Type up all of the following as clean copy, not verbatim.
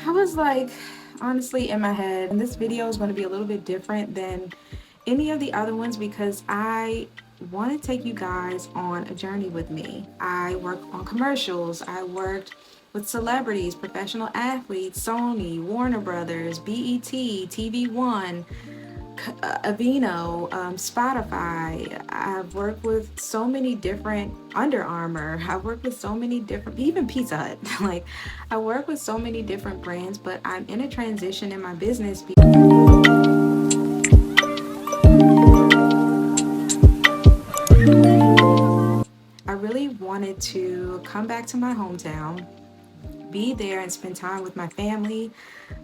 I was like, honestly, in my head, and this video is going to be a little bit different than any of the other ones because I want to take you guys on a journey with me. I work on commercials. I worked with celebrities, professional athletes, Sony, Warner Brothers, BET, TV One, Avino, Spotify. I've worked with so many different Under Armour. I've worked with so many different, even Pizza Hut. Like, I work with so many different brands, but I'm in a transition in my business. I really wanted to come back to my hometown, be there and spend time with my family.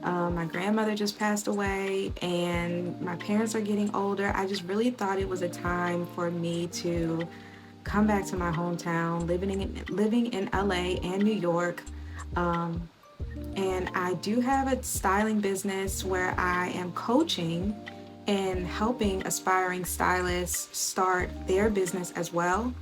My grandmother just passed away and my parents are getting older. I just really thought it was a time for me to come back to my hometown, living in LA and New York. Um, and I do have a styling business where I am coaching and helping aspiring stylists start their business as well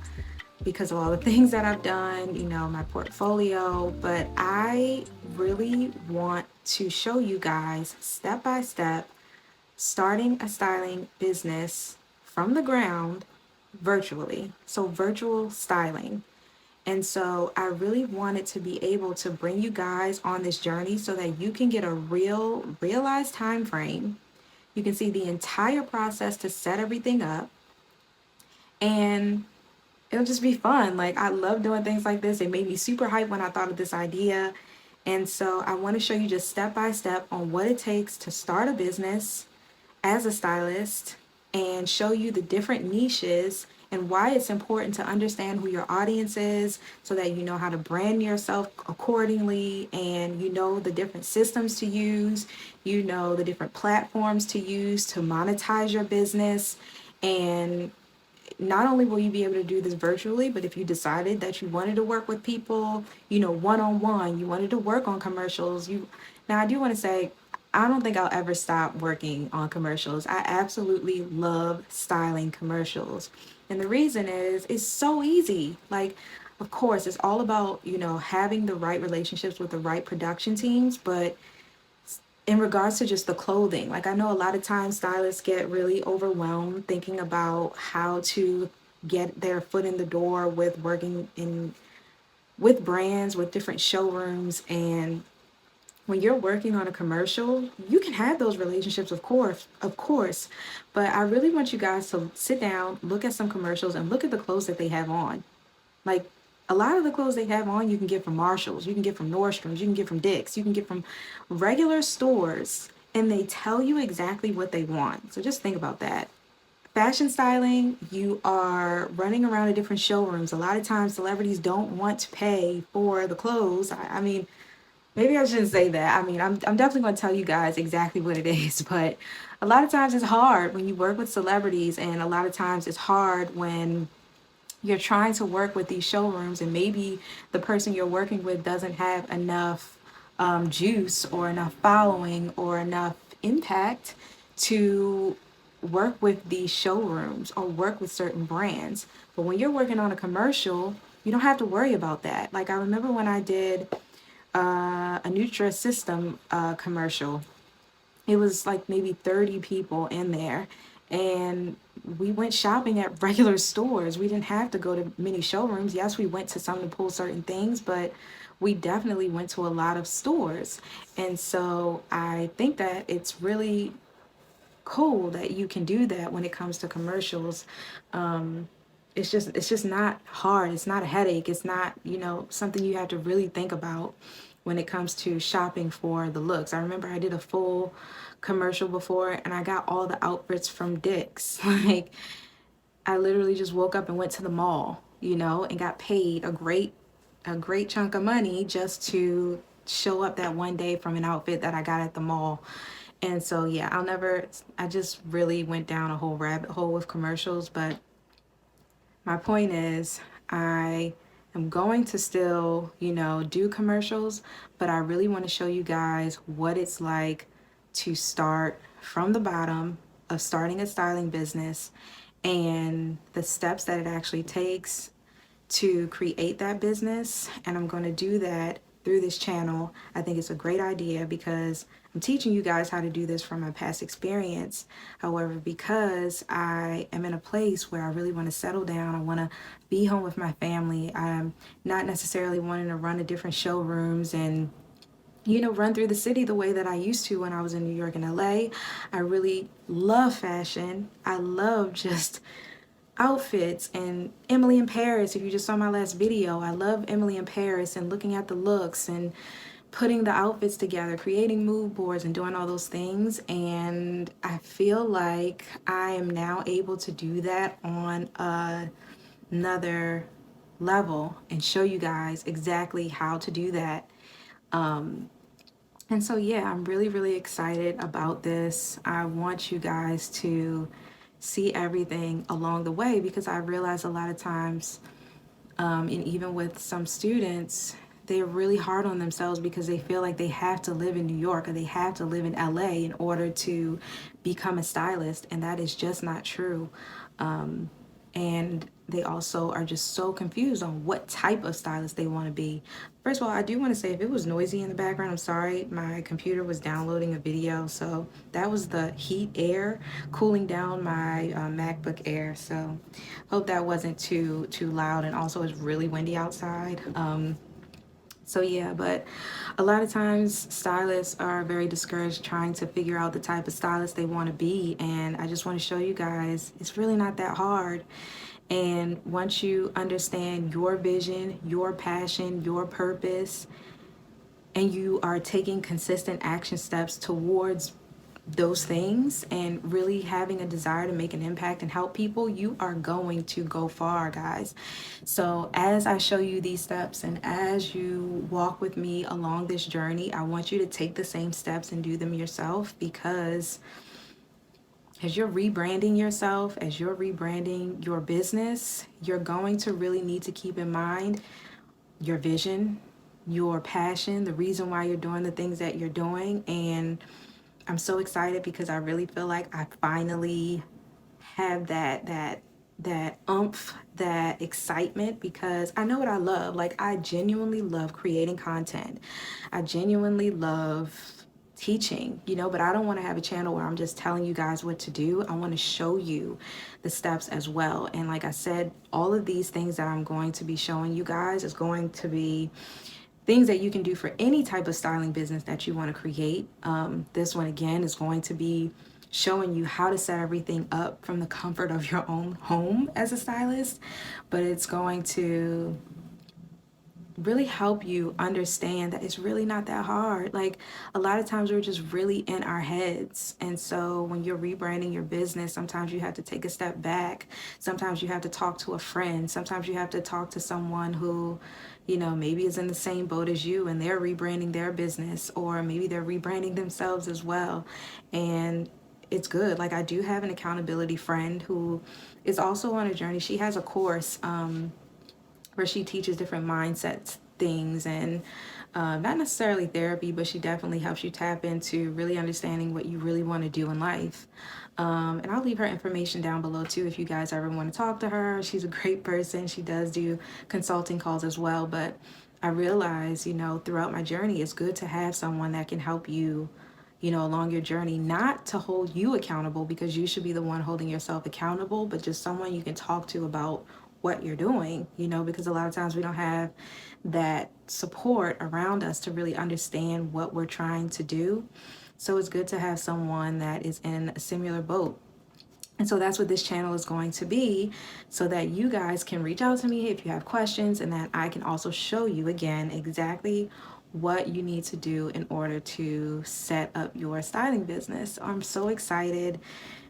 because of all the things that I've done, my portfolio. But I really want to show you guys step by step starting a styling business from the ground virtually. So, virtual styling. And so, I really wanted to be able to bring you guys on this journey so that you can get a realized time frame. You can see the entire process to set everything up, and it'll just be fun. Like, I love doing things like this. It made me super hyped when I thought of this idea. And so I want to show you just step by step on what it takes to start a business as a stylist and show you the different niches and why it's important to understand who your audience is so that you know how to brand yourself accordingly, and you know the different systems to use, you know the different platforms to use to monetize your business. And not only will you be able to do this virtually, but if you decided that you wanted to work with people, one-on-one, you wanted to work on commercials, now I do want to say, I don't think I'll ever stop working on commercials. I absolutely love styling commercials. And the reason is it's so easy. Like, of course, it's all about, having the right relationships with the right production teams, but in regards to just the clothing, like I know a lot of times stylists get really overwhelmed thinking about how to get their foot in the door with working in with brands, with different showrooms. And when you're working on a commercial, you can have those relationships, of course, but I really want you guys to sit down, look at some commercials, and look at the clothes that they have on. Like, a lot of the clothes they have on, you can get from Marshalls, you can get from Nordstrom's, you can get from Dick's, you can get from regular stores, and they tell you exactly what they want. So just think about that. Fashion styling, you are running around to different showrooms. A lot of times, celebrities don't want to pay for the clothes. I mean, maybe I shouldn't say that. I mean, I'm definitely going to tell you guys exactly what it is, but a lot of times it's hard when you work with celebrities, and a lot of times it's hard when you're trying to work with these showrooms and maybe the person you're working with doesn't have enough juice or enough following or enough impact to work with these showrooms or work with certain brands. But when you're working on a commercial, you don't have to worry about that. Like, I remember when I did a Nutrisystem commercial. It was like maybe 30 people in there, and we went shopping at regular stores. We didn't have to go to many showrooms. Yes, we went to some to pull certain things, but we definitely went to a lot of stores. And so I think that it's really cool that you can do that when it comes to commercials. It's just not hard. It's not a headache. It's not, something you have to really think about when it comes to shopping for the looks. I remember I did a full commercial before and I got all the outfits from Dick's. Like, I literally just woke up and went to the mall, and got paid a great chunk of money just to show up that one day from an outfit that I got at the mall. And so, yeah, I just really went down a whole rabbit hole with commercials. But my point is, I am going to still, do commercials, but I really want to show you guys what it's like to start from the bottom of starting a styling business and the steps that it actually takes to create that business. And I'm going to do that through this channel. I think it's a great idea because I'm teaching you guys how to do this from my past experience. However, because I am in a place where I really want to settle down, I want to be home with my family. I'm not necessarily wanting to run to different showrooms and run through the city the way that I used to when I was in New York and LA. I really love fashion. I love just outfits and Emily in Paris. If you just saw my last video, I love Emily in Paris and looking at the looks and putting the outfits together, creating mood boards and doing all those things. And I feel like I am now able to do that on another level and show you guys exactly how to do that. And so, yeah, I'm really, really excited about this. I want you guys to see everything along the way because I realize a lot of times, and even with some students, they're really hard on themselves because they feel like they have to live in New York or they have to live in LA in order to become a stylist, and that is just not true. And they also are just so confused on what type of stylist they want to be. First of all, I do want to say if it was noisy in the background, I'm sorry. My computer was downloading a video, so that was the heat air cooling down my MacBook Air. So hope that wasn't too loud. And also, it's really windy outside. So yeah, but a lot of times stylists are very discouraged trying to figure out the type of stylist they want to be. And I just want to show you guys it's really not that hard. And once you understand your vision, your passion, your purpose, and you are taking consistent action steps towards those things and really having a desire to make an impact and help people, you are going to go far, guys. So as I show you these steps and as you walk with me along this journey, I want you to take the same steps and do them yourself, because as you're rebranding yourself, as you're rebranding your business, you're going to really need to keep in mind your vision, your passion, the reason why you're doing the things that you're doing. And I'm so excited because I really feel like I finally have that oomph, that excitement, because I know what I love. Like, I genuinely love creating content. I genuinely love teaching, but I don't want to have a channel where I'm just telling you guys what to do. I want to show you the steps as well. And like I said, all of these things that I'm going to be showing you guys is going to be things that you can do for any type of styling business that you want to create. This one, again, is going to be showing you how to set everything up from the comfort of your own home as a stylist, but it's going to really help you understand that it's really not that hard. Like, a lot of times we're just really in our heads. And so when you're rebranding your business, sometimes you have to take a step back. Sometimes you have to talk to a friend. Sometimes you have to talk to someone who, maybe is in the same boat as you and they're rebranding their business, or maybe they're rebranding themselves as well. And it's good. Like, I do have an accountability friend who is also on a journey. She has a course, where she teaches different mindsets things, and not necessarily therapy, but she definitely helps you tap into really understanding what you really want to do in life. And I'll leave her information down below too if you guys ever want to talk to her. She's a great person. She does do consulting calls as well. But I realize, throughout my journey, it's good to have someone that can help you, along your journey, not to hold you accountable, because you should be the one holding yourself accountable, but just someone you can talk to about what you're doing, because a lot of times we don't have that support around us to really understand what we're trying to do. So it's good to have someone that is in a similar boat. And so that's what this channel is going to be, so that you guys can reach out to me if you have questions, and that I can also show you again exactly what you need to do in order to set up your styling business. So I'm so excited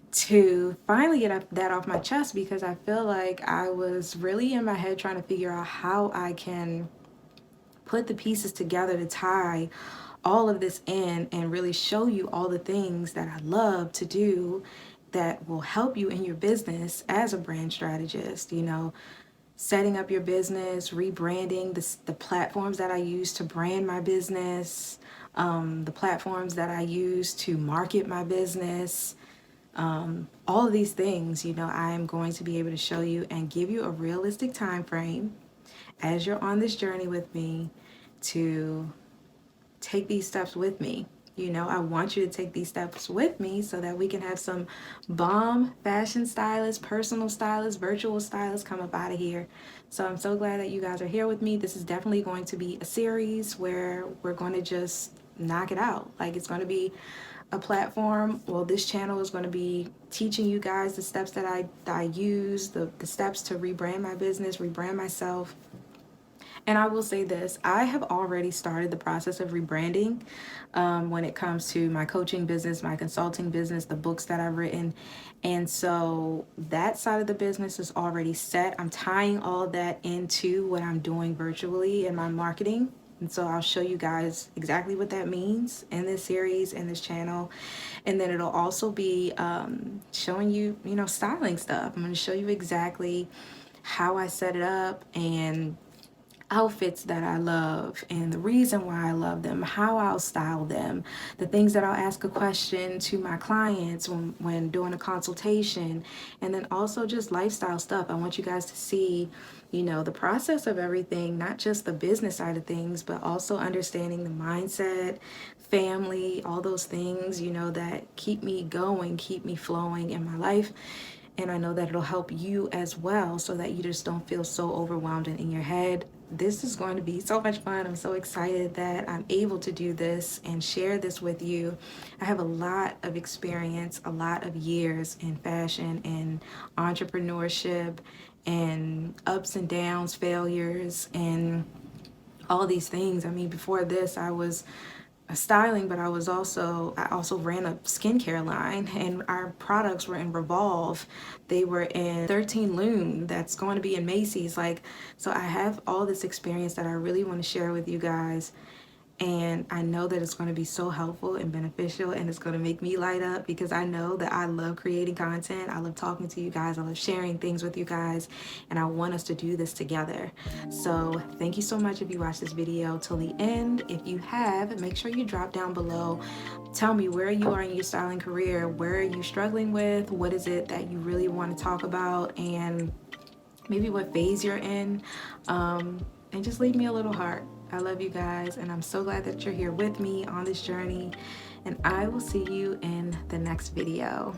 to finally get that off my chest, because I feel like I was really in my head trying to figure out how I can put the pieces together to tie all of this in and really show you all the things that I love to do that will help you in your business as a brand strategist, setting up your business, rebranding the platforms that I use to brand my business, the platforms that I use to market my business. All of these things, I am going to be able to show you and give you a realistic time frame as you're on this journey with me, to take these steps with me. You know, I want you to take these steps with me so that we can have some bomb fashion stylists, personal stylists, virtual stylists come up out of here. So I'm so glad that you guys are here with me. This is definitely going to be a series where we're going to just knock it out. Like, it's going to be a platform. Well, this channel is going to be teaching you guys the steps that I use, the steps to rebrand my business, rebrand myself. And I will say this, I have already started the process of rebranding when it comes to my coaching business, my consulting business, the books that I've written. And so that side of the business is already set. I'm tying all that into what I'm doing virtually in my marketing. And so I'll show you guys exactly what that means in this series, in this channel. And then it'll also be showing you, styling stuff. I'm going to show you exactly how I set it up and outfits that I love and the reason why I love them, how I'll style them, the things that I'll ask a question to my clients when doing a consultation, and then also just lifestyle stuff. I want you guys to see, the process of everything, not just the business side of things, but also understanding the mindset, family, all those things, that keep me going, keep me flowing in my life. And I know that it'll help you as well so that you just don't feel so overwhelmed and in your head. This is going to be so much fun. I'm so excited that I'm able to do this and share this with you. I have a lot of experience, a lot of years in fashion and entrepreneurship and ups and downs, failures, and all these things. I mean, before this, I was styling, but I also ran a skincare line, and our products were in Revolve. They were in 13 Loom that's going to be in Macy's. So I have all this experience that I really want to share with you guys. And I know that it's going to be so helpful and beneficial, and it's going to make me light up because I know that I love creating content. I love talking to you guys. I love sharing things with you guys, and I want us to do this together. So thank you so much if you watched this video till the end. If you have, make sure you drop down below. Tell me where you are in your styling career. Where are you struggling with? What is it that you really want to talk about? And maybe what phase you're in. And just leave me a little heart. I love you guys, and I'm so glad that you're here with me on this journey, and I will see you in the next video.